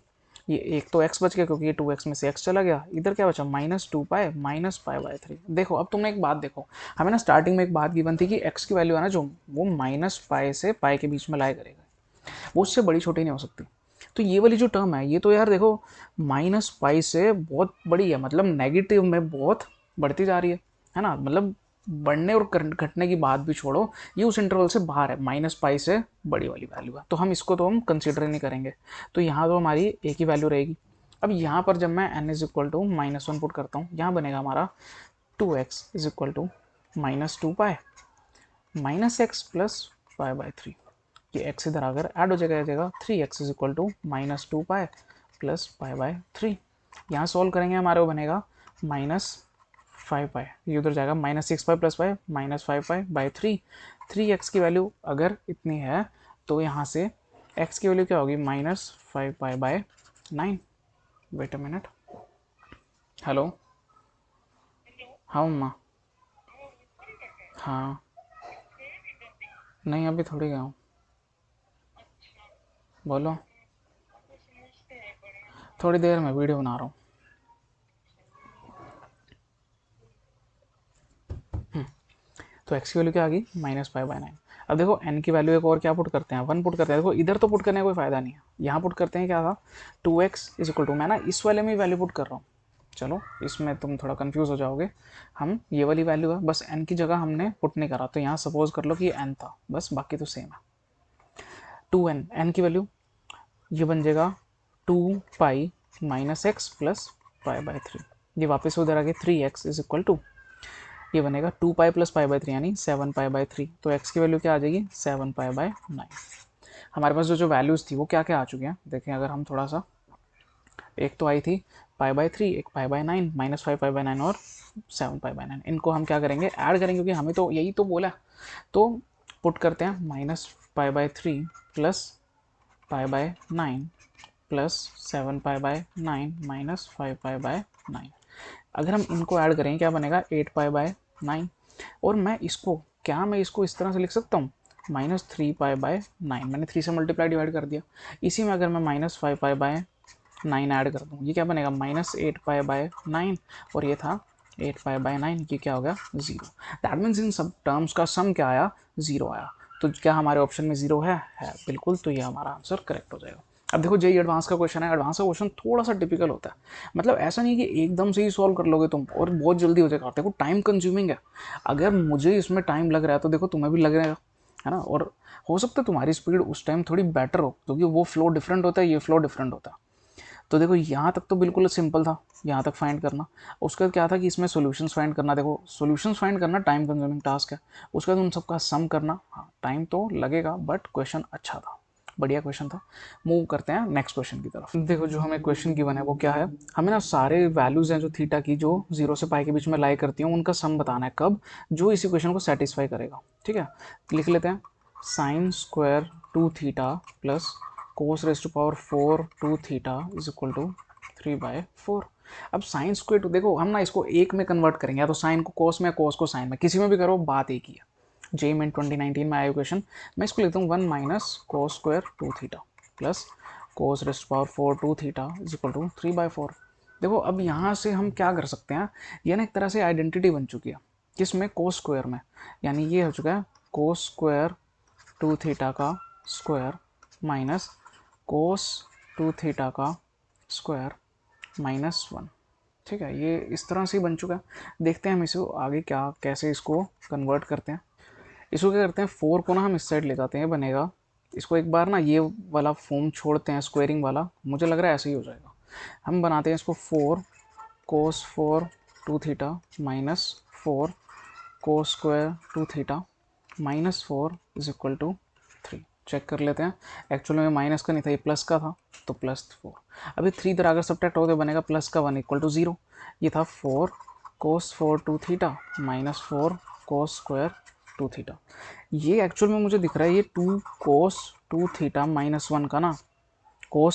ये एक तो x बच गया क्योंकि ये 2x में से x चला गया, इधर क्या बचा, -2 पाई माइनस पाई बाय 3। देखो अब तुमने एक बात देखो, हमें ना स्टार्टिंग में एक बात गिवन थी कि x की वैल्यू है ना जो, वो माइनस पाई से पाई के बीच में लाया करेगा, वो उससे बड़ी छोटी नहीं हो सकती। तो ये वाली जो टर्म है ये तो यार देखो माइनस पाई से बहुत बड़ी है, मतलब नेगेटिव में बहुत बढ़ती जा रही है ना, मतलब बढ़ने और घटने की बात भी छोड़ो, ये उस इंटरवल से बाहर है, माइनस पाई से बड़ी वाली वैल्यू है, तो हम इसको तो हम कंसिडर नहीं करेंगे, तो यहाँ तो हमारी एक ही वैल्यू रहेगी। अब यहाँ पर जब मैं n is equal to -1 put करता हूँ, यहाँ बनेगा हमारा 2x is equal to -2 pi minus x plus pi by 3, ये x इधर अगर ऐड हो जाएगा 3x is equal to -2 pi plus pi by 3। यहाँ सॉल्व करेंगे हमारे वो बनेगा -5 पाई, ये उधर जाएगा -6 पाई plus pi -5 pi by 3। 3x की वैल्यू अगर इतनी है तो यहाँ से x की वैल्यू क्या होगी, -5 pi by 9। Wait a minute, hello, हाँ मम्मा, हाँ नहीं अभी थोड़ी गया हूँ, बोलो, थोड़ी देर में वीडियो बना रहा हूँ। तो x की वैल्यू क्या आ गई, -5 बाय 9। अब देखो n की वैल्यू एक और क्या पुट करते हैं, 1 पुट करते हैं, देखो इधर तो पुट करने का कोई फायदा नहीं है, यहाँ पुट करते हैं क्या था, 2x इज इक्वल टू, मैं ना इस वाले में वैल्यू पुट कर रहा हूँ, चलो इसमें तुम थोड़ा कंफ्यूज हो जाओगे, हम ये वाली वैल्यू है बस n की जगह हमने पुट नहीं करा, तो यहाँ सपोज कर लो कि ये n था बस, बाकी तो सेम है। 2n, n की वैल्यू ये बन जाएगा 2 pi minus x plus pi by 3, ये वापस उधर आ गया 3x इज इक्वल टू, ये बनेगा 2 पाई प्लस पाई बाय 3 यानी 7 पाई बाय 3, तो x की वैल्यू क्या आ जाएगी, 7 पाई बाय 9। हमारे पास जो वैल्यूज़ थी वो क्या क्या आ चुकी हैं, देखें अगर हम थोड़ा सा, एक तो आई थी पाई बाय 3, एक पाई बाय 9, -5 पाई बाय 9 और 7 पाई बाय 9, इनको हम क्या करेंगे, ऐड करेंगे क्योंकि हमें तो यही तो बोला, तो पुट करते हैं -पाई by 3 plus pi by 9 plus 7 pi by 9 -5 pi by 9। अगर हम इनको ऐड करें क्या बनेगा, 8 पाई बाय 9। और मैं इसको क्या, मैं इसको इस तरह से लिख सकता हूँ, माइनस 3π/9, मैंने 3 से मल्टीप्लाई डिवाइड कर दिया। इसी में अगर मैं -5π/9 ऐड कर दूँ, ये क्या बनेगा -8π/9, और ये था 8π/9, ये क्या हो गया 0। दैट मीन्स इन सब टर्म्स का सम क्या आया 0 आया। तो क्या हमारे ऑप्शन में 0 है बिल्कुल, तो ये हमारा आंसर करेक्ट हो जाएगा। अब देखो जेई एडवांस का क्वेश्चन है, एडवांस का क्वेश्चन थोड़ा सा टिपिकल होता है, मतलब ऐसा नहीं कि एकदम से ही सॉल्व कर लोगे तुम और बहुत जल्दी हो जाएगा। देखो टाइम कंज्यूमिंग है, अगर मुझे इसमें टाइम लग रहा है तो देखो तुम्हें भी लग रहा है ना, और हो सकता है तुम्हारी स्पीड उस टाइम थोड़ी बेटर हो, क्योंकि वो फ्लो डिफरेंट होता है, ये फ्लो डिफरेंट होता है। तो देखो यहाँ तक तो बिल्कुल सिंपल था, यहाँ तक फाइंड करना। उसका क्या था कि इसमें सॉल्यूशंस फाइंड करना। देखो सॉल्यूशंस फाइंड करना टाइम कंज्यूमिंग टास्क है, उसके बाद उन सबका सम करना, हाँ टाइम तो लगेगा, बट क्वेश्चन अच्छा था, बढ़िया क्वेश्चन था। मूव करते हैं नेक्स्ट क्वेश्चन की तरफ। देखो जो हमें क्वेश्चन गिवन है वो क्या है, हमें ना सारे वैल्यूज हैं जो थीटा की, जो 0 से पाई के बीच में लाई करती हैं, उनका सम बताना है कब, जो इसी क्वेश्चन को सेटिस्फाई करेगा। ठीक है, लिख लेते हैं sine square 2θ plus cos raise to power 4 2θ is equal to 3/4। अब साइन स्क्वायर टू, देखो हम ना इसको एक में कन्वर्ट करेंगे, या तो साइन को कोस में, कोस को साइन में, किसी में भी करो, बात एक ही है। जेई में 2019 में आया क्वेश्चन, मैं इसको लिखता हूँ 1 minus cos square 2θ plus cos raise to power 4 2θ is equal to 3/4। देखो अब यहाँ से हम क्या कर सकते हैं, ये ना एक तरह से आइडेंटिटी बन चुकी है, किसमें, कोस स्क्वायर में, यानी ये हो चुका है कोस स्क्वायर 2θ का स्क्वायर माइनस कोस 2θ का स्क्वायर -1। ठीक है, ये इस तरह से बन चुका है। देखते हैं हम इसे आगे क्या कैसे इसको कन्वर्ट करते हैं। इसको क्या करते हैं, 4 को ना हम इस साइड ले जाते हैं, बनेगा, इसको एक बार ना ये वाला फॉर्म छोड़ते हैं स्क्वेयरिंग वाला, मुझे लग रहा है ऐसे ही हो जाएगा। हम बनाते हैं इसको 4 cos 4 2θ minus 4 cos square 2θ -4 is equal to 3। Check कर लेते हैं, एक्चुअली में माइनस का नहीं था, ये प्लस का था, तो +4। अभी 3 इधर अगर सब्ट्रैक्ट हो तो बनेगा प्लस का 1 इक्वल टू 0। ये था 4 कोस 4 2θ -4 कोस स्क्वायर 2θ। ये एक्चुअल में मुझे दिख रहा है ये 2 कोस 2θ -1 का ना कोस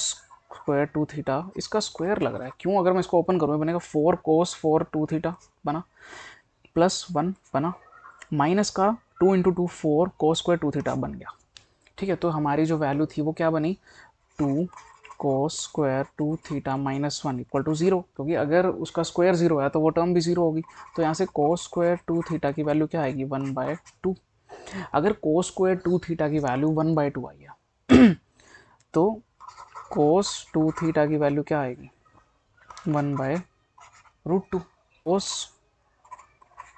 स्क्वायर 2θ, इसका स्क्वायर लग रहा है। क्यों, अगर मैं इसको ओपन करूँ बनेगा 4 कोस 4 2θ बना, +1 बना, माइनस का 2 इंटू 2 4 कोस स्क्वायर 2θ बन गया। ठीक है, तो हमारी जो वैल्यू थी वो क्या बनी, 2 कोस स्क्वायर 2θ -1 इक्वल टू 0, क्योंकि अगर उसका स्क्वायर 0 है तो वो टर्म भी 0 होगी। तो यहाँ से कोस स्क्वायर 2θ की वैल्यू क्या आएगी 1/2। अगर कोस स्क्वायर 2θ की वैल्यू 1/2 आई है तो कोस 2θ की वैल्यू क्या आएगी 1/√2। कोस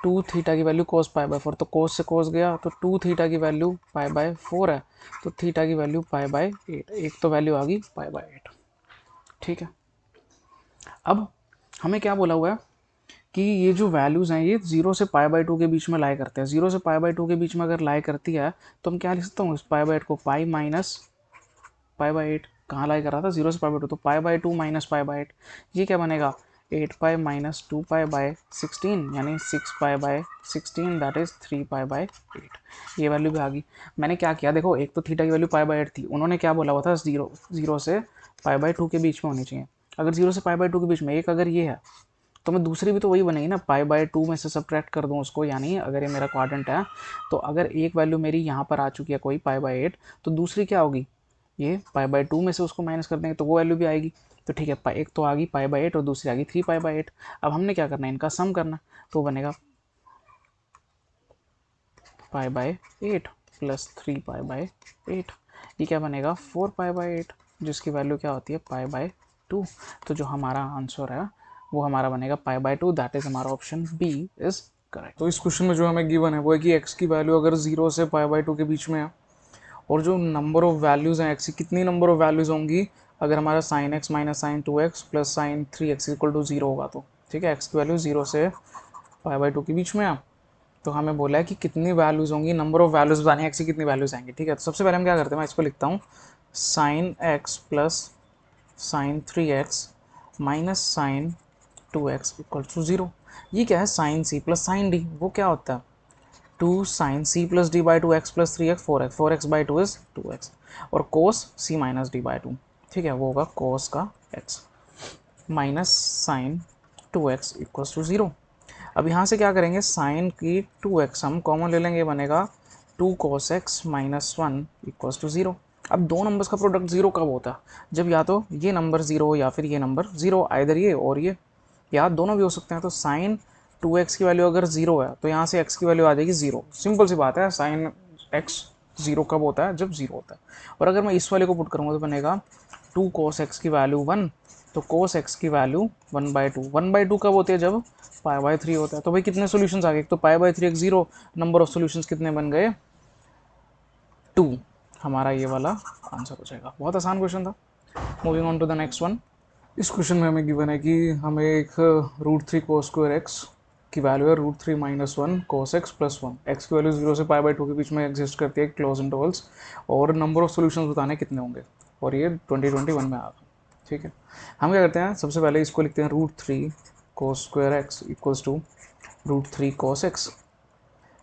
2θ की वैल्यू कोस π/4, तो कोस से कोस गया, तो 2θ की वैल्यू π/4 है, तो थीटा की वैल्यू π/8, एक तो वैल्यू आ गई π/8। ठीक है, अब हमें क्या बोला हुआ है कि ये जो वैल्यूज़ हैं ये 0 से π/2 के बीच में लाई करते हैं। 0 से π/2 के बीच में अगर लाई करती है तो हम क्या लिख सकते हैं, इस π/8 को पाई माइनस π/8, कहाँ लाई कर रहा था 0 से π/2, तो π/2 माइनस π/8, ये क्या बनेगा 8π माइनस 2π/16, यानी 6π/16, दैट इज 3π/8। ये वैल्यू भी आ गई। मैंने क्या किया, देखो एक तो थीटा की वैल्यू π/8 थी, उन्होंने क्या बोला हुआ था 0 से π/2 के बीच में होनी चाहिए। अगर 0 से π/2 के बीच में एक अगर ये है तो मैं दूसरी भी तो वही बनेगी ना, π/2 में से सब्ट्रैक्ट कर दूँ उसको, यानी अगर ये मेरा क्वाड्रेंट है तो अगर एक वैल्यू मेरी यहाँ पर आ चुकी है कोई π/8, तो दूसरी क्या होगी, ये π/2 में से उसको माइनस कर देंगे तो वो वैल्यू भी आएगी। तो ठीक है, एक तो आ गई π/8 और दूसरी आ गई 3π/8। अब हमने क्या करना है, इनका सम करना, तो बनेगा π/8 प्लस 3π/8, ये क्या बनेगा 4π/8, जिसकी वैल्यू क्या होती है π/2। तो जो हमारा आंसर है वो हमारा बनेगा π/2, दैट इज हमारा ऑप्शन बी इज करेक्ट। तो इस क्वेश्चन में जो हमें गिवन है वो है कि x की वैल्यू अगर 0 से π/2 के बीच में है, और जो नंबर ऑफ वैल्यूज़ हैं x की, कितनी नंबर ऑफ वैल्यूज़ होंगी अगर हमारा sin x minus sine 2x plus sine 3x equal to 0 होगा। तो ठीक है, x की वैल्यू 0 से π/2 के बीच में है, तो हमें बोला है कि कितनी वैल्यूज़ होंगी, नंबर ऑफ वैल्यूज़ बतानी है x की कितनी वैल्यूज़ आएंगी। ठीक है, तो सबसे पहले हम क्या करते हैं, मैं इसको लिखता हूँ sin x plus sine 3x minus sine 2x equal to 0। ये क्या है, sine c plus sine d, वो क्या होता है 2 sin c plus D by 2x plus 3x 4x by 2 is 2x, और cos c minus D by 2, ठीक है, वो होगा कोस का x minus sine 2x equals to 0। अब यहाँ से क्या करेंगे, साइन की 2x हम कॉमन ले लेंगे, बनेगा 2 cos x minus 1 equals to 0। अब दो नंबर्स का प्रोडक्ट जीरो कब होता है? जब या तो ये नंबर जीरो या फिर ये नंबर जीरो, आइदर ये और ये, या दोनों भी हो सकते हैं। तो साइन 2x की वैल्यू अगर जीरो है तो यहाँ से x की वैल्यू आ जाएगी जीरो। सिंपल सी बात है, साइन x जीरो कब होता है? जब जीरो होता है। और अगर मैं इस वाले को पुट करूँगा तो बनेगा 2 cos x की वैल्यू 1, तो cos x की वैल्यू 1/2। 1/2 कब होती है? जब π/3 होता है। तो भाई कितने सॉल्यूशंस आ गए? तो π/3 एक जीरो, नंबर ऑफ सॉल्यूशंस कितने बन गए? 2। हमारा ये वाला आंसर हो जाएगा। बहुत आसान क्वेश्चन था। Moving on to the next one. इस क्वेश्चन में हमें गिवन है कि हमें एक √3 cos स्क्वायर एक्स की वैल्यू है √3 minus 1 cos x plus 1। X की वैल्यू 0 से π/2 के बीच में एग्जिस्ट करती है क्लोज इंटरवल्स, और नंबर ऑफ सॉल्यूशंस बताने कितने होंगे, और ये 2021 में आ गया। ठीक है, हम क्या करते हैं, सबसे पहले इसको लिखते हैं √3 cos square x equals to √3 cos x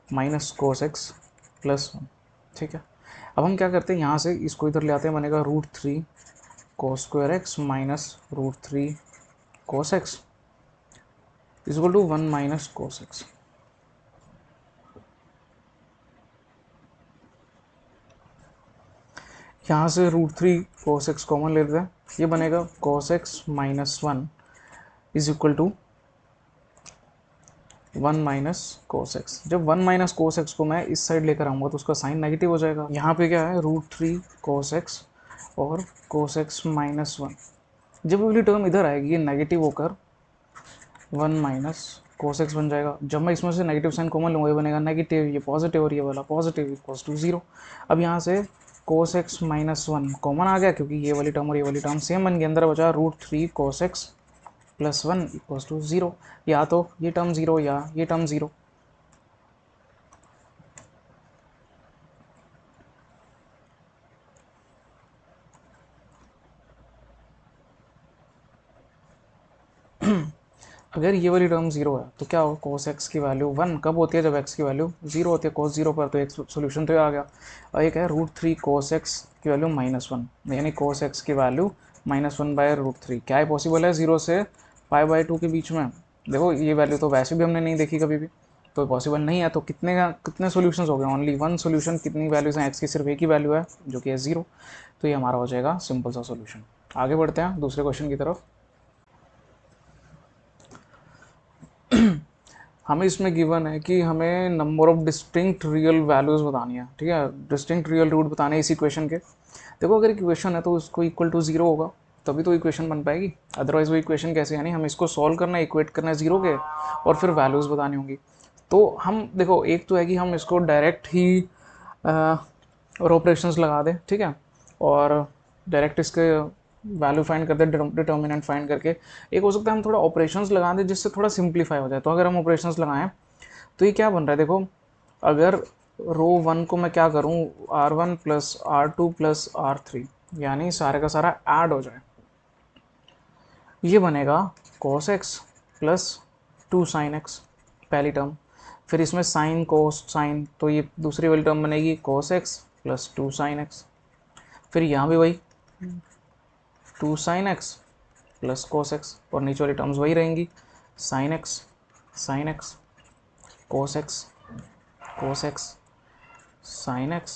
minus cos x plus 1। ठीक है, अब हम क्या करते हैं, यहाँ से इसको इधर ले आते हैं, बनेगा √3 cos square x minus √3 cos x is equal to 1 minus cos x। यहाँ से √3 cos x कॉमन लेते हैं, ये बनेगा cos x minus 1 is equal to 1 minus cos x। जब 1 माइनस cos x को मैं इस साइड लेकर आऊँगा तो उसका साइन नेगेटिव हो जाएगा। यहाँ पे क्या है, √3 cos x और cos x माइनस 1। जब वाली टर्म इधर आएगी ये नेगेटिव होकर 1 माइनस cos x बन जाएगा। जब मैं इसमें से नेगेटिव साइन कॉमन लूँगा, ये बनेगा नेगेटिव, ये पॉजिटिव और ये वाला पॉजिटिव इक्वल्स टू 0। अब यहाँ से cos x माइनस 1 कॉमन आ गया, क्योंकि ये वाली टर्म और ये वाली टर्म सेम बन गई। अंदर बचा √3 cos x plus 1 equals to 0। या तो ये टर्म 0 या ये टर्म 0। अगर ये वाली टर्म 0 है तो क्या होगा, cos x की वैल्यू 1 कब होती है? जब x की वैल्यू 0 होती है। cos 0 पर तो एक सोल्यूशन तो आ गया। और एक है √3 cos x की वैल्यू -1, यानी cos x की वैल्यू -1/√3। क्या है पॉसिबल है 0 से π/2 के बीच में? देखो ये वैल्यू तो वैसे भी हमने नहीं देखी कभी भी, तो पॉसिबल नहीं है। तो कितने सोल्यूशंस हो गए? Only one solution. कितनी वैल्यूज हैं? x की सिर्फ एक ही वैल्यू है जो कि है 0। तो ये हमारा हो जाएगा सिंपल सा सोल्यूशन। आगे बढ़ते हैं दूसरे क्वेश्चन की तरफ। हमें इसमें गिवन है कि हमें number of distinct real values बतानी है। ठीक है, डिस्टिंक्ट रियल रूट बताने हैं इस इक्वेशन के। देखो अगर इक्वेशन है तो उसको इक्वल टू 0 होगा, तभी तो इक्वेशन बन पाएगी। अदरवाइज वो इक्वेशन कैसे? यानी हम इसको सॉल्व करना है, इक्वेट करना है 0 के, और फिर वैल्यूज़ बतानी होंगी। तो हम देखो, एक तो है कि हम इसको डायरेक्ट ही और ऑपरेशंस लगा दें, ठीक है, और डायरेक्ट इसके वैल्यू फाइंड करते हैं, डिटर्मिनेंट फाइंड करके। एक हो सकता है हम थोड़ा ऑपरेशंस लगा दें जिससे थोड़ा सिंप्लीफाई हो जाए। तो अगर हम ऑपरेशंस लगाएं तो ये क्या बन रहा है, देखो अगर रो 1 को मैं क्या करूं, R1 plus R2 plus R3, यानी सारे का सारा ऐड हो जाए, ये बनेगा cos x plus 2 sin x पहली टर्म। फिर इसमें साइन कोस साइन, तो ये दूसरी वाली टर्म बनेगी cos x plus 2 sin x। फिर यहाँ भी वही 2 sin x plus cos x, और नीचे वाली टर्म्स वही रहेंगी, sin x cos x cos x sin x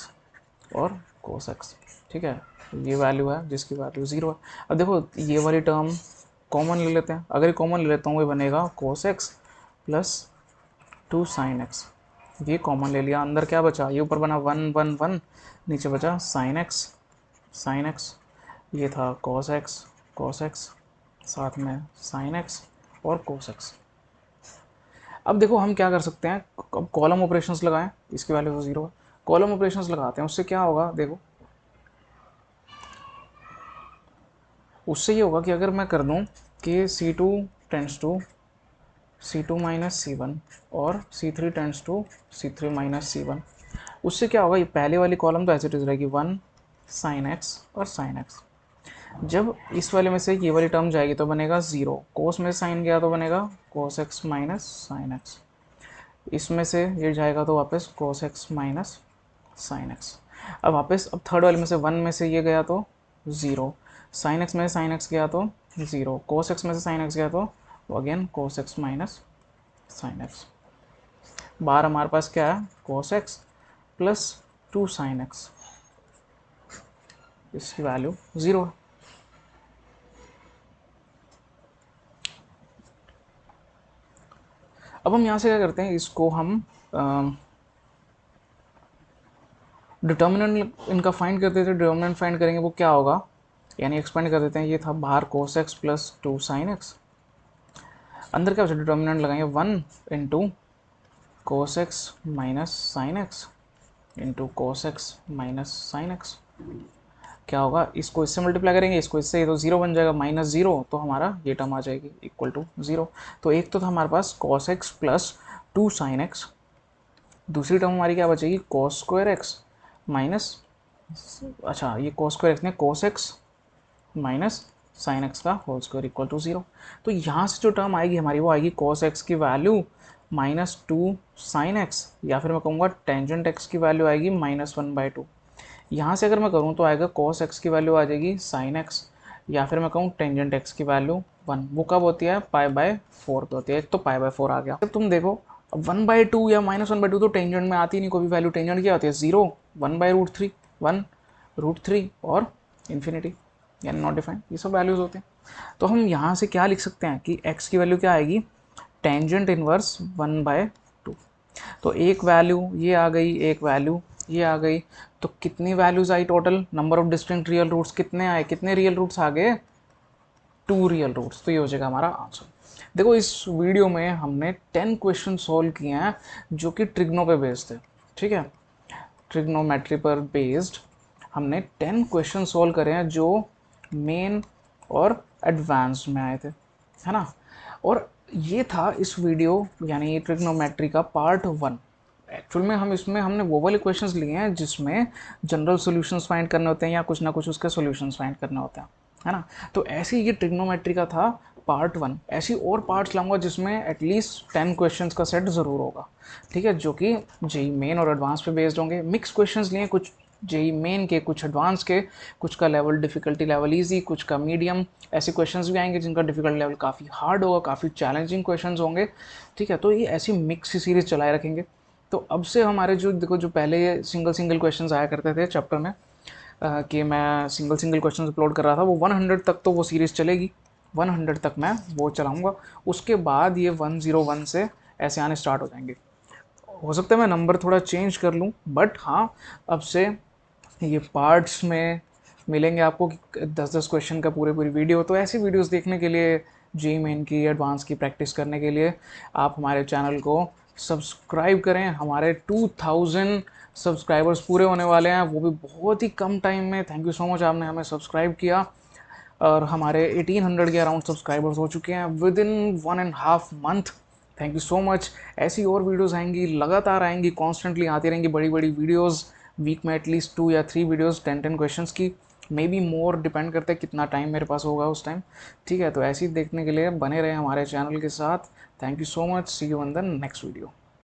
और cos x। ठीक है, ये वैल्यू है जिसकी वैल्यू 0 है। अब देखो ये वाली टर्म कॉमन ले लेते हैं। अगर ये कॉमन ले लेता हूँ, ये बनेगा cos x plus 2 sin x। ये कॉमन ले लिया, अंदर क्या बचा, ये ऊपर बना 1 1 1, नीचे बचा sin x। ये था cos x साथ में sin x और cos x। अब देखो हम क्या कर सकते हैं, अब कॉलम ऑपरेशंस लगाएं, इसकी वैल्यू तो 0 है। कॉलम ऑपरेशंस लगाते हैं, उससे क्या होगा, देखो उससे ये होगा कि अगर मैं कर दूं कि C2 tends to C2 minus C1 और C3 tends to C3 minus C1, उससे क्या होगा, ये पहले वाली कॉलम तो एज इट इज रहेगी 1 sin x और sin x। जब इस वाले में से ये वाली टर्म जाएगी तो बनेगा 0, कोस में साइन गया तो बनेगा cos x minus sine x. इसमें से ये जाएगा तो वापस cos x minus sine x. अब वापस, अब थर्ड वाले में से 1 में से ये गया तो 0, साइन एक्स में से साइन एक्स गया तो 0, cos x में से साइन एक्स गया तो again cos x minus sine x. बाहर हमारे पास क्या है, cos x plus 2 sine x, इसकी वैल्यू 0 है। अब हम यहाँ से क्या करते हैं, इसको हम डिटर्मिनेंट इनका फाइंड करते थे, डिटर्मिनेंट फाइंड करेंगे वो क्या होगा, यानी एक्सपेंड कर देते हैं। ये था बाहर cos x plus 2 sine x, अंदर क्या बचा, डिटर्मिनेंट लगाएंगे 1 into cos x minus sine x into cos x minus sine x. क्या होगा, इसको इससे मल्टीप्लाई करेंगे, इसको इससे, तो 0 बन जाएगा, -0, तो हमारा ये टर्म आ जाएगी इक्वल टू 0। तो एक तो था हमारे पास cos x plus 2 sine x, दूसरी टर्म हमारी क्या बचेगी, cos स्क्वायर एक्स माइनस, अच्छा ये cos स्क्वायर एक्स ने cos x minus sine x का होल स्क्वायर इक्वल टू 0। तो यहाँ से जो टर्म आएगी हमारी वो आएगी cos x की वैल्यू -2 साइन एक्स, या फिर मैं कहूँगा टेंजेंट x की वैल्यू आएगी -1/2। यहाँ से अगर मैं करूँ तो आएगा cos x की वैल्यू आ जाएगी sin x, या फिर मैं कहूँ टेंजेंट x की वैल्यू 1। वो कब होती है, π/4 पे होती है। एक तो π/4 आ गया। तुम देखो 1/2 या -1/2 तो टेंजेंट में आती नहीं कोई भी वैल्यू। टेंजेंट क्या होती है, 0, 1/√3, 1√3 और इन्फिनिटी, यानी नॉट डिफाइंड, ये सब वैल्यूज होते हैं। तो हम यहाँ से क्या लिख सकते हैं कि x की वैल्यू क्या आएगी, टेंजेंट इनवर्स 1/2। तो एक वैल्यू ये आ गई, एक वैल्यू ये आ गई, तो कितनी वैल्यूज आई total, number of distinct real roots कितने आए, कितने रियल रूट्स आ गए, 2 रियल रूट्स। तो ये हो जाएगा हमारा आंसर। देखो इस वीडियो में हमने 10 क्वेश्चन सॉल्व किए हैं जो कि ट्रिग्नो पे बेस्ड थे, ठीक है, ट्रिग्नोमेट्री पर बेस्ड हमने 10 क्वेश्चन सॉल्व करे हैं जो मेन और एडवांस में आए थे, है ना। और ये था इस वीडियो यानी ट्रिग्नोमेट्री का पार्ट 1। एक्चुअल में हमने वो वाले क्वेश्चंस लिए हैं जिसमें जनरल सॉल्यूशंस फाइंड करने होते हैं या कुछ ना कुछ उसके सॉल्यूशंस फाइंड करने होते हैं, है ना। तो ऐसे ये ट्रिग्नोमेट्री का था पार्ट 1। ऐसी और पार्ट्स लाऊंगा जिसमें एटलीस्ट 10 क्वेश्चंस का सेट ज़रूर होगा, ठीक है, जो कि जेई मेन और एडवांस पे बेस्ड होंगे। मिक्स क्वेश्चंस लिए, कुछ जेई मेन के, कुछ एडवांस के, कुछ का लेवल डिफ़िकल्टी लेवल इजी, कुछ का मीडियम। ऐसे क्वेश्चंस भी आएंगे जिनका डिफ़िकल्ट लेवल काफ़ी हार्ड होगा, काफ़ी चैलेंजिंग क्वेश्चंस होंगे, ठीक है। तो ये ऐसी मिक्स सीरीज़ चलाए रखेंगे। तो अब से हमारे जो देखो, जो पहले सिंगल क्वेश्चंस आया करते थे चैप्टर में, कि मैं सिंगल क्वेश्चन अपलोड कर रहा था, वो 100 तक तो वो सीरीज़ चलेगी, 100 तक मैं वो चलाऊँगा। उसके बाद ये 101 से ऐसे आने स्टार्ट हो जाएंगे। हो सकता है मैं नंबर थोड़ा चेंज कर लूँ, बट हाँ, अब से ये पार्ट्स में मिलेंगे आपको कि 10-10 क्वेश्चन का पूरी वीडियो। तो ऐसी वीडियोस देखने के लिए, जेईई मेन की, एडवांस की प्रैक्टिस करने के लिए आप हमारे चैनल को सब्सक्राइब करें। हमारे 2000 सब्सक्राइबर्स पूरे होने वाले हैं, वो भी बहुत ही कम टाइम में। थैंक यू सो मच, आपने हमें सब्सक्राइब किया। और हमारे 1800 के अराउंड सब्सक्राइबर्स हो चुके हैं with in 1.5 month. Thank you so much. ऐसी और वीडियोस आएंगी, लगातार आएंगी, कॉन्स्टेंटली आती रहेंगी बड़ी वीडियोस। वीक में एटलीस्ट 2 या 3 वीडियोस 10 क्वेश्चंस की, मे बी मोर, डिपेंड करता है कितना टाइम मेरे पास होगा उस टाइम, ठीक है। तो ऐसे ही देखने के लिए बने रहे हमारे चैनल के साथ। Thank you so much, see you in the next video.